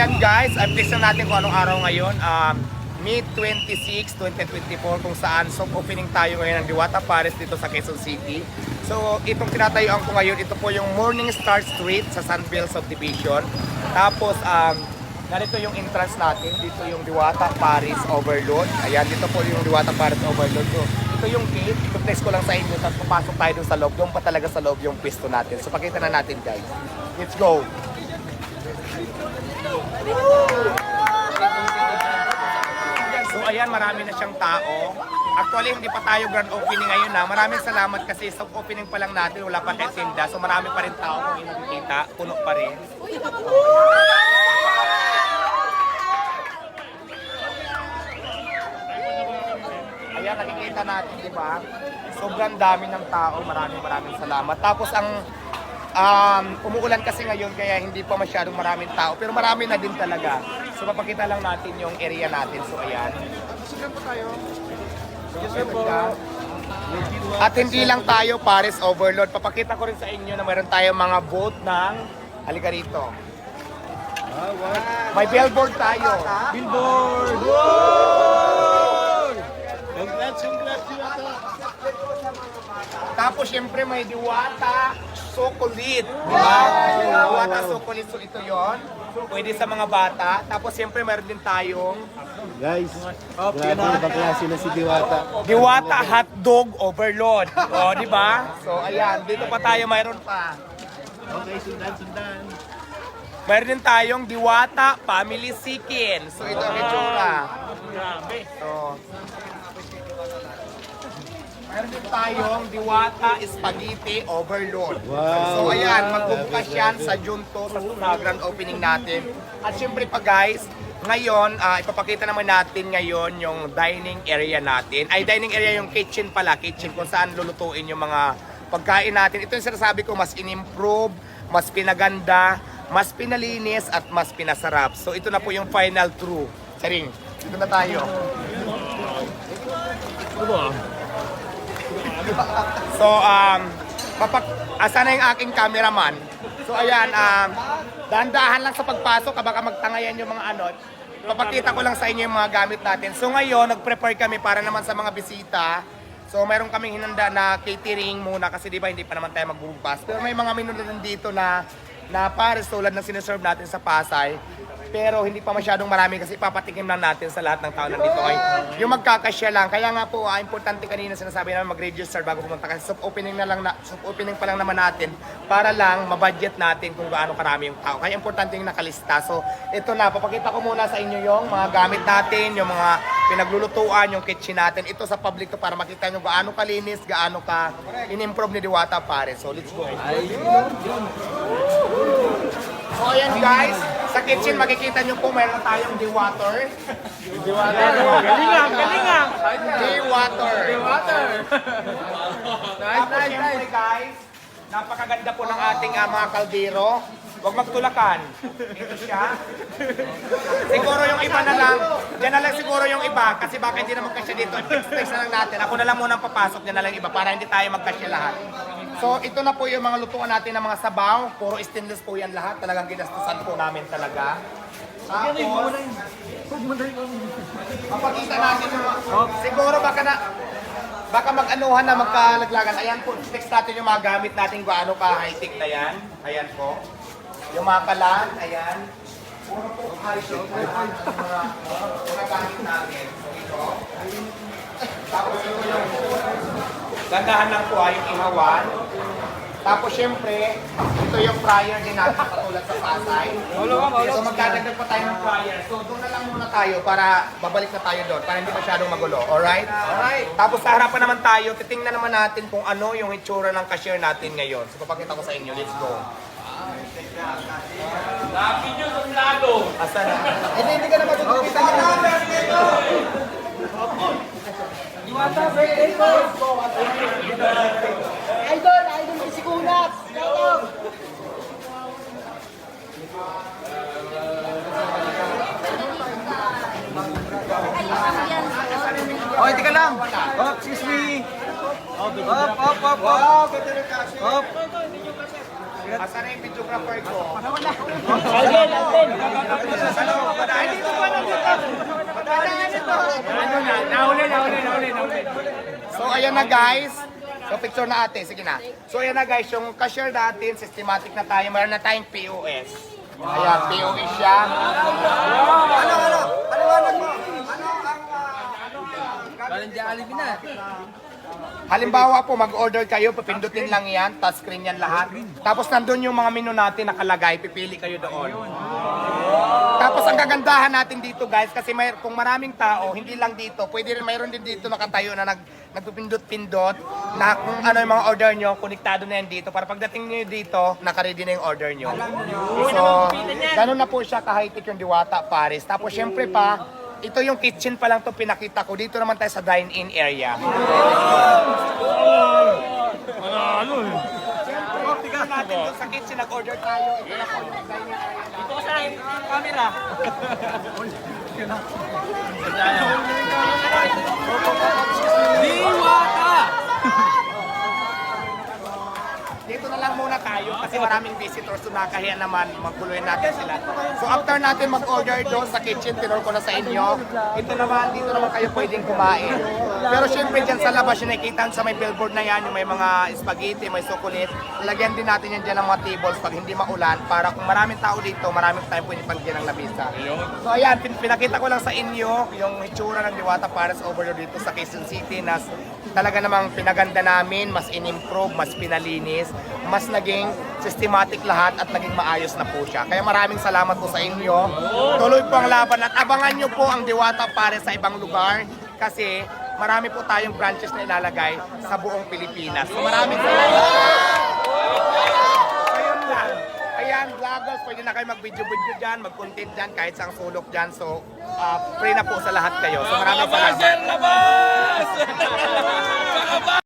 ayan guys, update na natin kung anong araw ngayon. May 26, 2024 kung saan soft opening tayo ngayon ng Diwata Paris dito sa Quezon City. So itong tinatayuan ko ngayon, ito po yung Morning Star Street sa Sunville Subdivision. Tapos ganito yung entrance natin, dito yung Diwata Paris Overload. Ayan, dito po yung Diwata Paris Overload. So ito yung gate, i-place ko lang sa inyo, tapos papasok tayo dun sa loob. Doon pa talaga sa loob yung pisto natin. So pakita na natin guys. Let's go! So ayan, marami na siyang tao. Actually, hindi pa tayo grand opening ngayon na. Maraming salamat kasi soft opening pa lang natin, wala pa tayong tinda. So marami pa rin tao kung nakikita, puno pa rin. Ayan, nakikita natin, di ba? Sobrang dami ng tao, maraming salamat. Tapos ang umuulan kasi ngayon kaya hindi pa masyadong maraming tao, pero marami na din talaga. So papakita lang natin yung area natin. So ayan. At hindi lang tayo Paris Overload. Papakita ko rin sa inyo na mayroon tayong mga boat ng halika rito. May billboard tayo. Billboard! Congrats! Tapos syempre may Diwata Chocolate. Diba? Diwata Chocolate. So ito yon. Pwede sa mga bata. Tapos syempre mayroon din tayong Guys, grabe ibang klase na si Diwata. Diwata Hotdog Overload. O, di ba? So ayan, dito pa tayo mayroon pa. Okay, sundan. Mayroon din tayong Diwata Family Chicken. So ito ang itsura. So, mayroon din tayong Diwata Spaghetti Overload. Wow. So ayan, magbubukas yan sa June 2 sa grand opening natin. At syempre pa guys, ngayon, ipapakita naman natin ngayon yung dining area natin. Ay, dining area yung kitchen pala. Kitchen kung saan lulutuin yung mga pagkain natin. Ito yung sinasabi ko, mas in-improve, mas pinaganda, mas pinalinis, at mas pinasarap. So ito na po yung final true. Saring, dito na tayo. So, asa na yung aking cameraman? So, ayan, dahan-dahan lang sa pagpasok, baka magtangayan yung mga ano. Papakita ko lang sa inyo yung mga gamit natin. So, ngayon, nag-prepare kami para naman sa mga bisita. So, mayroon kaming hinanda na catering muna kasi di ba hindi pa naman tayo magbubukas. Pero may mga menu na dito na Paris tulad ng sineserve natin sa Pasay. Pero hindi pa masyadong marami kasi papatikim lang natin sa lahat ng tao nandito ay yung magkakasya lang. Kaya nga po, importante kanina sinasabi namin mag-register bago pumunta kasi soft opening pa lang naman natin para lang mabudget natin kung gaano karami yung tao. Kaya importante yung nakalista. So ito na, papakita ko muna sa inyo yung mga gamit natin, yung mga pinaglulutuan, yung kitchen natin. Ito sa public to para makita nyo gaano kalinis, gaano ka in-improve ni Diwata Paris. So let's go. So ayan guys, sa kitchen makikita nyo po meron tayong Diwater. Galingang! Diwater. Tapos syempre guys, napakaganda po ng ating mga kaldero. Huwag magtulakan. Ito siya. Siguro yung iba na lang, dyan na lang siguro yung iba kasi baka hindi na magkasya dito. Fix na lang natin. Ako na lang muna papasok, dyan na lang iba para hindi tayo magkasya lahat. So ito na po yung mga lutuan natin ng mga sabaw. Puro stainless po yan lahat. Talagang ginastusan po namin talaga. Tapos, mapakita natin yung siguro baka mag-anuhan na magkalaglagan. Ayan po, fix natin yung mga gamit natin kung ano ka high-tech na yan. Ayan po. Yung mga kalan, ayan. Puro po high-tech na yan. Mga gamit natin. So ito. Tapos ito yung gandahan lang po yung ihawan. Tapos syempre, ito yung fryer din natin katulad sa Pasay. So magdadagdag pa tayo ng fryer. So doon na lang muna tayo para babalik na tayo doon para hindi masyadong magulo. Alright? Alright. Tapos sa harapan naman tayo, titingnan naman natin kung ano yung itsura ng cashier natin ngayon. So papakita ko sa inyo. Let's go. Laki nyo sa lado. Asa na? Hindi ka na matutupita nyo. Diwata, birthday ko! Idol ko si Kunat! Shoutout! Oh, tika lang. Oh, excuse me. Up. Asan na yung videographer ko? Alvin, Alvin. So ayan na guys. So picture na ate, sige na. So ayan na guys, yung cashier natin, systematic na tayo. Meron na tayong POS. Ayan, POS siya. Halimbawa po, mag-order kayo, pipindutin lang yan, touchscreen yan lahat. Tapos nandun yung mga menu natin nakalagay, pipili kayo doon. Tapos ang kagandahan natin dito guys, kasi kung maraming tao, hindi lang dito, pwede rin mayroon din dito nakatayo na nagpipindot-pindot na kung ano yung mga order nyo, konektado na yan dito. Para pagdating nyo dito, nakaready na yung order nyo. So, ganun na po siya ka-high-tech yung Diwata Paris. Tapos syempre pa, ito yung kitchen pa lang to pinakita ko. Dito naman tayo sa dine-in area. Tingnan natin doon sa kitchen, nag-order tayo. Ito na po yung dine-in area. Ito sa camera. Dito na lang muna tayo kasi maraming visitors so nakahiya naman magkuluhin natin sila. So after natin mag-order doon sa kitchen, tinor ko na sa inyo. Ito naman, dito naman kayo pwedeng kumain. Pero syempre dyan sa labas yung nakikita sa may billboard na yan, yung may mga spaghetti, may sukulit. Lagyan din natin yan dyan ng mga tables pag hindi maulan para kung maraming tao dito, maraming tayo pwede pagyan ng labisa. So ayan, pinakita ko lang sa inyo yung itsura ng Diwata Paris overload dito sa Quezon City na talaga namang pinaganda namin, mas in-improve, mas pinalinis, mas naging systematic lahat at naging maayos na po siya. Kaya maraming salamat po sa inyo. Tuloy po ang laban at abangan nyo po ang Diwata Paris sa ibang lugar kasi marami po tayong branches na ilalagay sa buong Pilipinas. So maraming salamat. Ayun lang. Ayan, vloggers, pwede na kayo mag-video-video dyan, mag-content dyan, kahit sa sulok dyan. So, free na po sa lahat kayo. So maraming salamat.